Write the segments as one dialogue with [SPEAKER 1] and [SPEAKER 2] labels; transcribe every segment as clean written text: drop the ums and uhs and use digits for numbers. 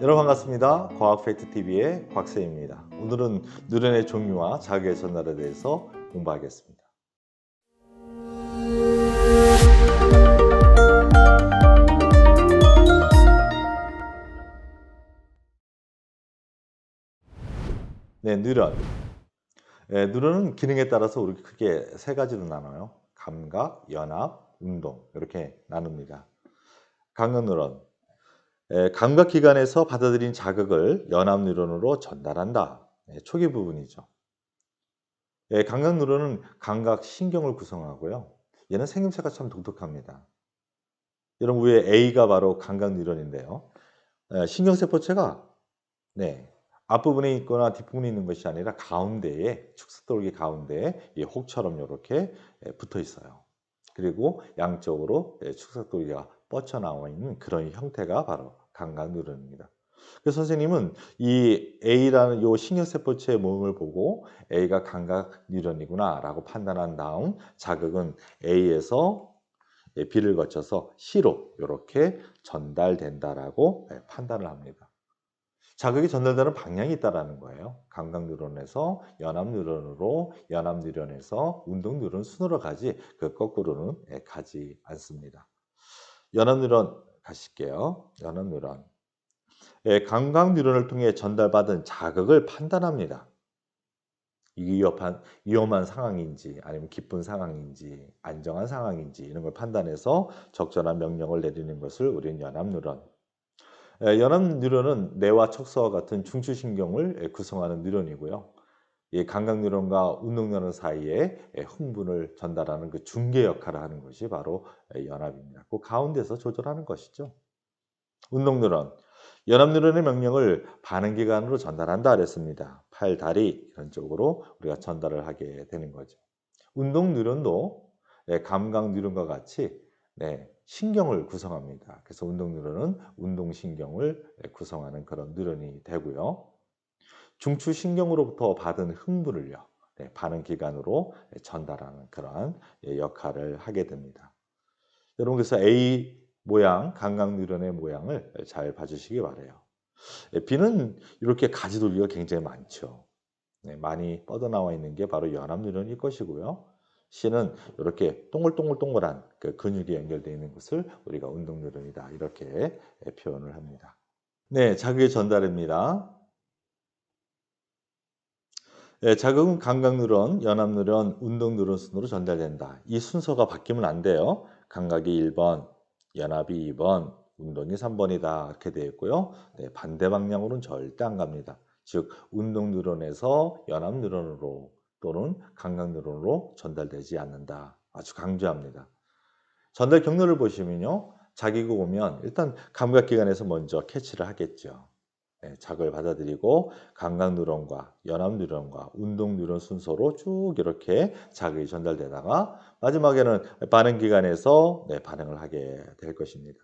[SPEAKER 1] 여러분 반갑습니다. 과학팩트TV의 곽쌤입니다. 오늘은 누런의 종류와 자극의 전달에 대해서 공부하겠습니다. 네, 누런. 누런은 기능에 따라서 우리 크게 세 가지로 나눠요. 감각, 연합, 운동 이렇게 나눕니다. 감각 누런. 감각 기관에서 받아들인 자극을 연합 뉴런으로 전달한다. 초기 부분이죠. 감각 누런은 감각 신경을 구성하고요. 얘는 생김새가 참 독특합니다. 여러분 위에 A가 바로 감각 뉴런인데요. 신경세포체가 네. 앞부분에 있거나 뒷부분에 있는 것이 아니라 가운데에 축소돌기 가운데에 이 혹처럼 요렇게 붙어 있어요. 그리고 양쪽으로 축소돌기가 뻗쳐나와 있는 그런 형태가 바로 감각 뉴런입니다. 그래서 선생님은 이 A라는 요 신경세포체의 모형을 보고 'A가 감각 뉴런이구나.'라고 판단한 다음 자극은 A에서 B를 거쳐서 C로 요렇게 전달된다라고 판단을 합니다. 자극이 전달되는 방향이 있다라는 거예요. 감각 뉴런에서 연합 뉴런으로, 연합 뉴런에서 운동 뉴런 순으로 가지 그 거꾸로는 가지 않습니다. 연합 뉴런 가실게요. 연합 뉴런. 감각 뉴런을 통해 전달받은 자극을 판단합니다. 이게 위험한 상황인지 아니면 기쁜 상황인지 안정한 상황인지 이런 걸 판단해서 적절한 명령을 내리는 것을 우리는 연합 뉴런. 연합 뉴런은 뇌와 척수와 같은 중추신경을 구성하는 뉴런이고요. 이 감각 뉴런과 운동 뉴런 사이에 흥분을 전달하는 그 중개 역할을 하는 것이 바로 연합입니다. 그 가운데서 조절하는 것이죠. 운동 뉴런. 연합 뉴런의 명령을 반응 기관으로 전달한다 그랬습니다. 팔, 다리 이런 쪽으로 우리가 전달을 하게 되는 거죠. 운동 뉴런도 감각 뉴런과 같이 신경을 구성합니다. 그래서 운동 뉴런은 운동신경을 구성하는 그런 뉴런이 되고요. 중추신경으로부터 받은 흥분을요. 반응 기관으로 전달하는 그러한 역할을 하게 됩니다. 여러분 그래서 A 모양, 감각 뉴런의 모양을 잘 봐주시기 바라요. B는 이렇게 가지돌기가 굉장히 많죠. 많이 뻗어나와 있는 게 바로 연합 뉴런일 것이고요. C는 이렇게 동글동글동글한 그 근육이 연결되어 있는 것을 우리가 운동 뉴런이다 이렇게 표현을 합니다. 네, 자극의 전달입니다. 자극은 감각 뉴런, 연합 뉴런, 운동 뉴런 순으로 전달된다. 이 순서가 바뀌면 안 돼요. 감각이 1번, 연합이 2번, 운동이 3번이다 이렇게 되어 있고요. 반대 방향으로는 절대 안 갑니다. 즉 운동 뉴런에서 연합 뉴런으로 또는 감각 뉴런으로 전달되지 않는다. 아주 강조합니다. 전달 경로를 보시면요. 자극이 오면 일단 감각기관에서 먼저 캐치를 하겠죠. 자극을 받아들이고 감각 뉴런과 연합 뉴런과 운동 뉴런 순서로 쭉 이렇게 자극이 전달되다가 마지막에는 반응 기관에서 반응을 하게 될 것입니다.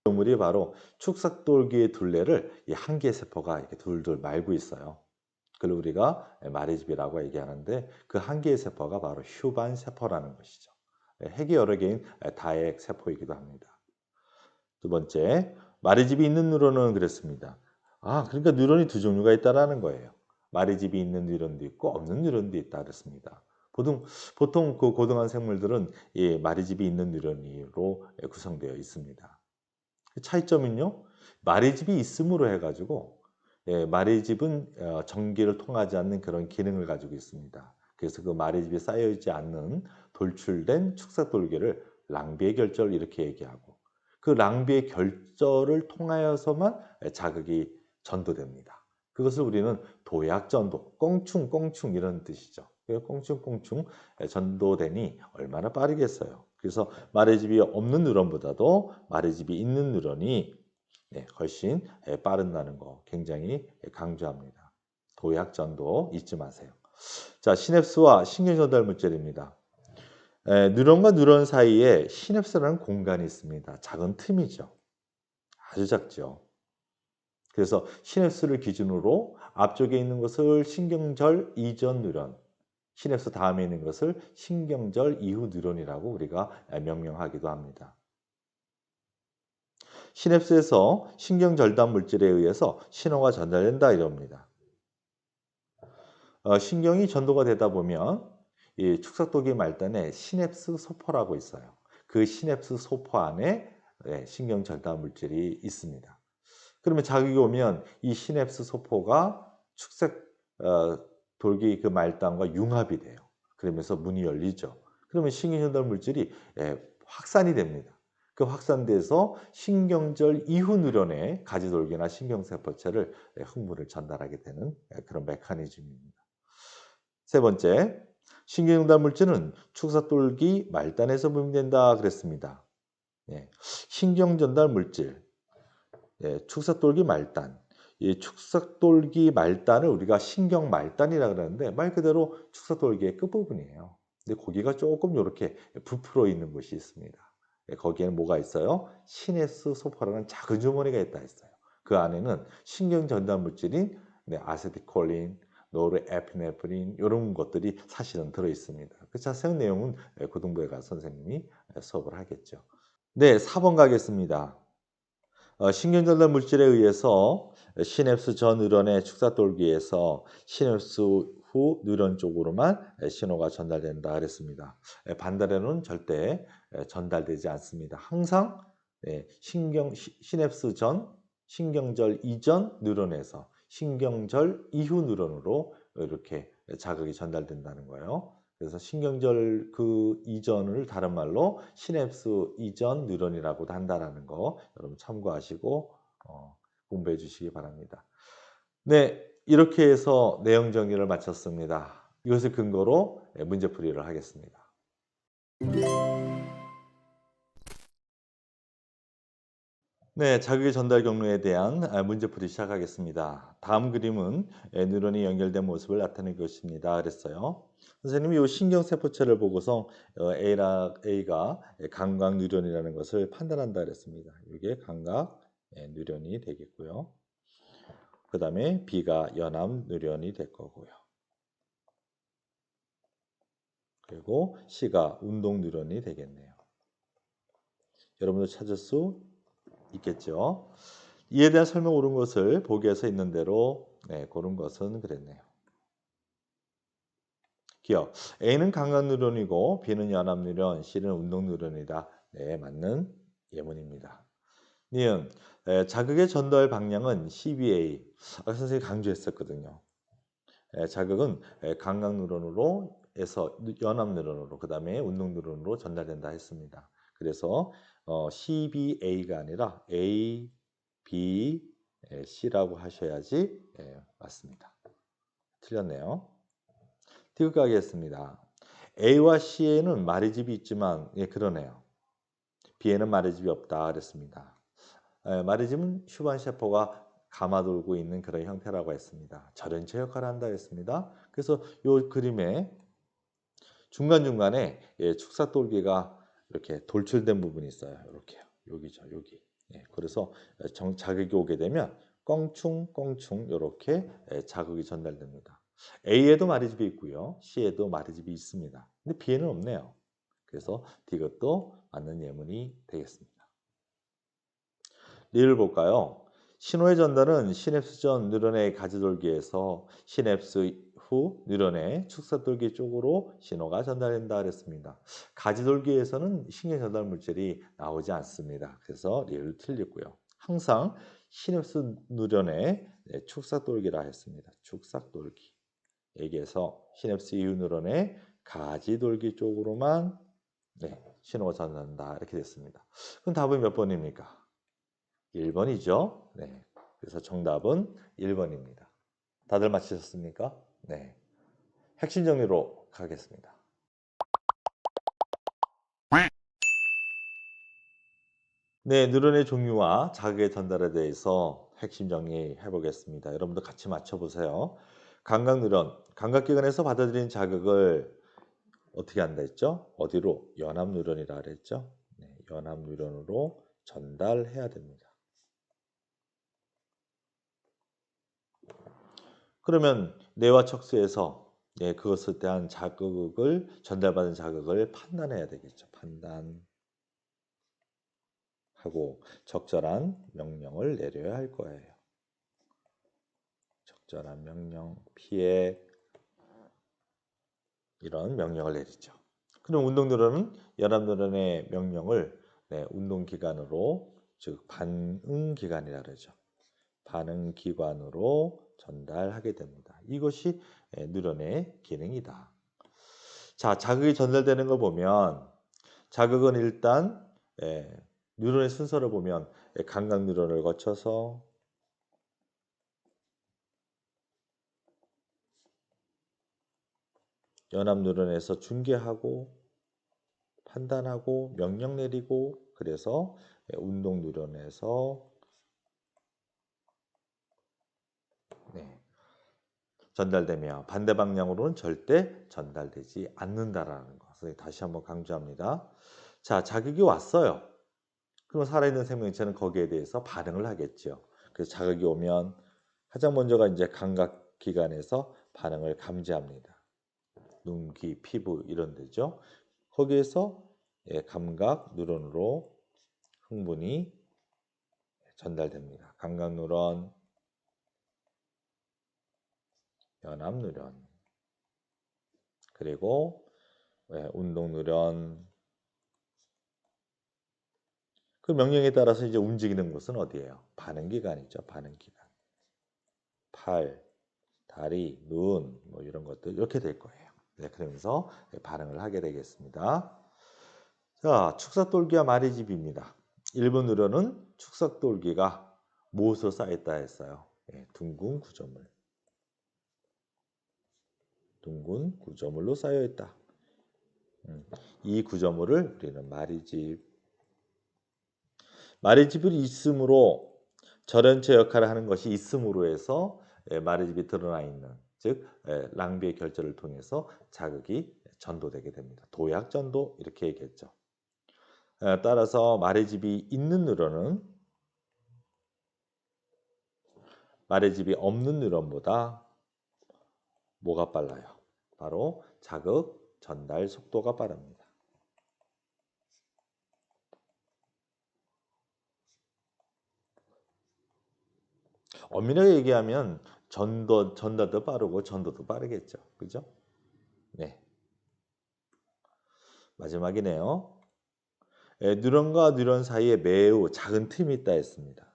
[SPEAKER 1] 물이 바로 축삭돌기의 둘레를 이 한 개의 세포가 이렇게 둘둘 말고 있어요. 그걸 우리가 마레집이라고 얘기하는데 그 한 개의 세포가 바로 휴반 세포라는 것이죠. 핵이 여러 개인 다핵 세포이기도 합니다. 두 번째, 마레집이 있는 뉴런은 그랬습니다. 그러니까 뉴런이 두 종류가 있다라는 거예요. 마레집이 있는 뉴런도 있고 없는 뉴런도 있다 그랬습니다. 보통 그 고등한 생물들은 이 마레집이 있는 뉴런으로 구성되어 있습니다. 차이점은요. 마레집이 있음으로 해 가지고 마레집은 전기를 통하지 않는 그런 기능을 가지고 있습니다. 그래서 그 마레집이 쌓여 있지 않는 돌출된 축삭돌기를 랑비의 결절 이렇게 얘기하고 그 랑비의 결절을 통하여서만 자극이 전도됩니다. 그것을 우리는 도약전도, 껑충껑충 이런 뜻이죠. 껑충껑충 전도되니 얼마나 빠르겠어요. 그래서 마레집이 없는 뉴런보다도 마레집이 있는 뉴런이 훨씬 빠른다는 거 굉장히 강조합니다. 도약전도 잊지 마세요. 자, 시냅스와 신경전달 물질입니다. 뉴런과 뉴런 사이에 시냅스라는 공간이 있습니다. 작은 틈이죠. 아주 작죠. 그래서 시냅스를 기준으로 앞쪽에 있는 것을 신경절 이전 뉴런, 시냅스 다음에 있는 것을 신경절 이후 뉴런이라고 우리가 명명하기도 합니다. 시냅스에서 신경절단 물질에 의해서 신호가 전달된다 이럽니다. 신경이 전도가 되다 보면 이 축삭도기 말단에 시냅스 소포라고 있어요. 그 시냅스 소포 안에 신경전달 물질이 있습니다. 그러면 자극이 오면 이 시냅스 소포가 축색 돌기 그 말단과 융합이 돼요. 그러면서 문이 열리죠. 그러면 신경전달 물질이 확산이 됩니다. 그 확산돼서 신경절 이후 누런의 가지돌기나 신경세포체를 흥분을 전달하게 되는 그런 메커니즘입니다. 세 번째, 신경전달 물질은 축삭돌기 말단에서 분비된다 그랬습니다. 신경전달 물질, 축삭돌기 말단. 이 축삭돌기 말단을 우리가 신경말단이라 그러는데 말 그대로 축삭돌기의 끝부분이에요. 근데 거기가 조금 이렇게 부풀어 있는 곳이 있습니다. 거기에는 뭐가 있어요? 시냅스 소포라는 작은 주머니가 있다 했어요. 그 안에는 신경전달 물질인 아세틸콜린, 노르에피네프린 이런 것들이 사실은 들어 있습니다. 그 자세한 내용은 고등부에 가서 선생님이 수업을 하겠죠. 네, 4번 가겠습니다. 신경전달 물질에 의해서 시냅스 전 뉴런의 축사돌기에서 시냅스 후 뉴런 쪽으로만 신호가 전달된다 그랬습니다. 반대로는 절대 전달되지 않습니다. 항상 시냅스 전, 신경절 이전 뉴런에서 신경절 이후 뉴런으로 이렇게 자극이 전달된다는 거예요. 그래서 신경절 그 이전을 다른 말로 시냅스 이전 뉴런이라고도 한다라는 거 여러분 참고하시고 공부해 주시기 바랍니다. 네, 이렇게 해서 내용 정리를 마쳤습니다. 이것을 근거로 문제풀이를 하겠습니다. 네, 자극의 전달 경로에 대한 문제풀이 시작하겠습니다. 다음 그림은 뉴런이 연결된 모습을 나타낸 것입니다. 그랬어요. 선생님이 이 신경세포체를 보고서 A가 감각 뉴런이라는 것을 판단한다 그랬습니다. 이게 감각 뉴런이 되겠고요. 그 다음에 B가 연합 뉴런이 될 거고요. 그리고 C가 운동 뉴런이 되겠네요. 여러분도 찾을 수 있겠죠. 이에 대한 설명 옳은 것을 보기에서 있는 대로 고른 것은 그랬네요. 기억. A는 감각 뉴런이고 B는 연합 뉴런, C는 운동 뉴런이다. 네, 맞는 예문입니다. 니은. 자극의 전달 방향은 CBA. 선생님이 강조했었거든요. 자극은 감각 뉴런으로 해서 연합 뉴런으로 그 다음에 운동 뉴런으로 전달된다 했습니다. 그래서 CBA가 아니라 A, B, C라고 하셔야지 맞습니다. 틀렸네요. 디귿 가겠습니다. A와 C에는 마리집이 있지만 그러네요. B에는 마리집이 없다 그랬습니다. 마리집은 슈반셰퍼가 감아돌고 있는 그런 형태라고 했습니다. 절연체 역할을 한다 했습니다. 그래서 이 그림에 중간중간에 축사돌기가 이렇게 돌출된 부분이 있어요. 이렇게요. 여기죠. 여기. 그래서 자극이 오게 되면 껑충껑충 이렇게 자극이 전달됩니다. A에도 마리집이 있고요. C에도 마리집이 있습니다. 근데 B에는 없네요. 그래서 이것도 맞는 예문이 되겠습니다. 리를 볼까요? 신호의 전달은 시냅스 전 뉴런의 가지돌기에서 시냅스 후 뉴런의 축사돌기 쪽으로 신호가 전달된다 그랬습니다. 가지돌기에서는 신경 전달 물질이 나오지 않습니다. 그래서 리를 틀렸고요. 항상 시냅스 뉴런의 축사돌기라 했습니다. 축사돌기. 여기에서 시냅스 이후 뉴런의 가지돌기 쪽으로만 신호가 전달된다 이렇게 됐습니다. 그럼 답은 몇 번입니까? 1번이죠. 네. 그래서 정답은 1번입니다. 다들 맞히셨습니까? 네. 핵심 정리로 가겠습니다. 네, 뉴런의 종류와 자극의 전달에 대해서 핵심 정리해 보겠습니다. 여러분도 같이 맞춰보세요. 감각 뉴런, 감각기관에서 받아들인 자극을 어떻게 한다 했죠? 어디로? 연합 뉴런이라 그랬죠? 네, 연합 뉴런으로 전달해야 됩니다. 그러면 뇌와 척수에서 그것에 대한 자극을 전달받은 자극을 판단해야 되겠죠. 판단. 하고 적절한 명령을 내려야 할 거예요. 적절한 명령, 피해 이런 명령을 내리죠. 그럼 운동뉴런은 연합뉴런의 명령을 운동기관으로 즉 반응기관이라 그러죠. 반응기관으로 전달하게 됩니다. 이것이 뉴런의 기능이다. 자, 자극이 전달되는 거 보면 자극은 일단 뉴런의 순서를 보면 감각 뉴런을 거쳐서 연합 뉴런에서 중계하고 판단하고 명령 내리고 그래서 운동 뉴런에서 전달되며 반대 방향으로는 절대 전달되지 않는다라는 것을 다시 한번 강조합니다. 자, 자극이 왔어요. 그럼 살아있는 생명체는 거기에 대해서 반응을 하겠죠. 그래서 자극이 오면 가장 먼저가 이제 감각 기관에서 반응을 감지합니다. 눈, 귀, 피부 이런 데죠. 거기에서 감각 뉴런으로 흥분이 전달됩니다. 감각 뉴런, 연합 뉴런, 그리고 운동 뉴런. 그 명령에 따라서 이제 움직이는 곳은 어디예요? 반응 기관이죠. 반응 기관. 팔, 다리, 눈, 뭐 이런 것들 이렇게 될 거예요. 그러면서 반응을 하게 되겠습니다. 자, 축삭돌기와 마리집입니다. 일본 뉴런은 축삭돌기가 무엇으로 쌓였다 했어요? 둥근 구조물. 둥근 구조물로 쌓여 있다. 이 구조물을 우리는 마리집. 마리집이 있음으로 절연체 역할을 하는 것이 있음으로 해서 마리집이 드러나 있는 즉 랑비의 결절을 통해서 자극이 전도되게 됩니다. 도약 전도 이렇게 얘기했죠. 따라서 마리집이 있는 뉴런은 마리집이 없는 뉴런보다 뭐가 빨라요? 바로 자극 전달 속도가 빠릅니다. 엄밀하게 얘기하면 전달도 빠르고 전도도 빠르겠죠. 그죠? 네. 마지막이네요. 뉴런과 뉴런 사이에 매우 작은 틈이 있다 했습니다.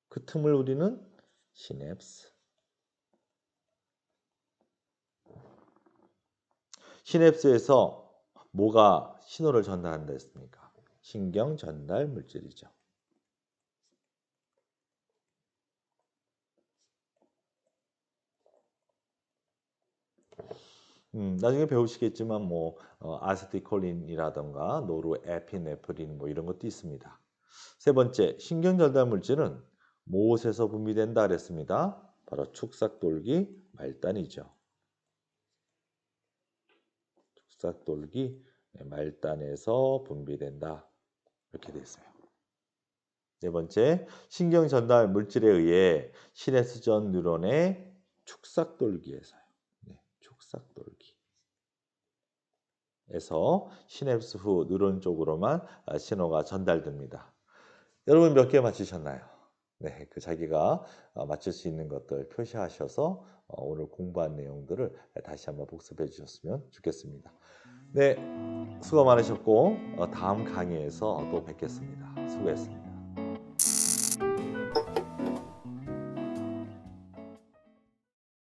[SPEAKER 1] 그 틈을 우리는 시냅스. 시냅스에서 뭐가 신호를 전달한다 했습니까? 신경 전달 물질이죠. 나중에 배우시겠지만 뭐 아세틸콜린이라던가 노르에피네프린 뭐 이런 것도 있습니다. 세 번째, 신경 전달 물질은 무엇에서 분비된다 그랬습니다. 바로 축삭돌기 말단이죠. 축삭돌기 말단에서 분비된다. 이렇게 돼 있어요. 네 번째, 신경 전달 물질에 의해 시냅스전 뉴런의 축삭돌기에서요. 축삭돌기. 에서 시냅스 후 뉴런 쪽으로만 신호가 전달됩니다. 여러분 몇 개 맞추셨나요? 네, 그 자기가 맞출 수 있는 것들 표시하셔서 오늘 공부한 내용들을 다시 한번 복습해 주셨으면 좋겠습니다. 네, 수고 많으셨고 다음 강의에서 또 뵙겠습니다. 수고했습니다.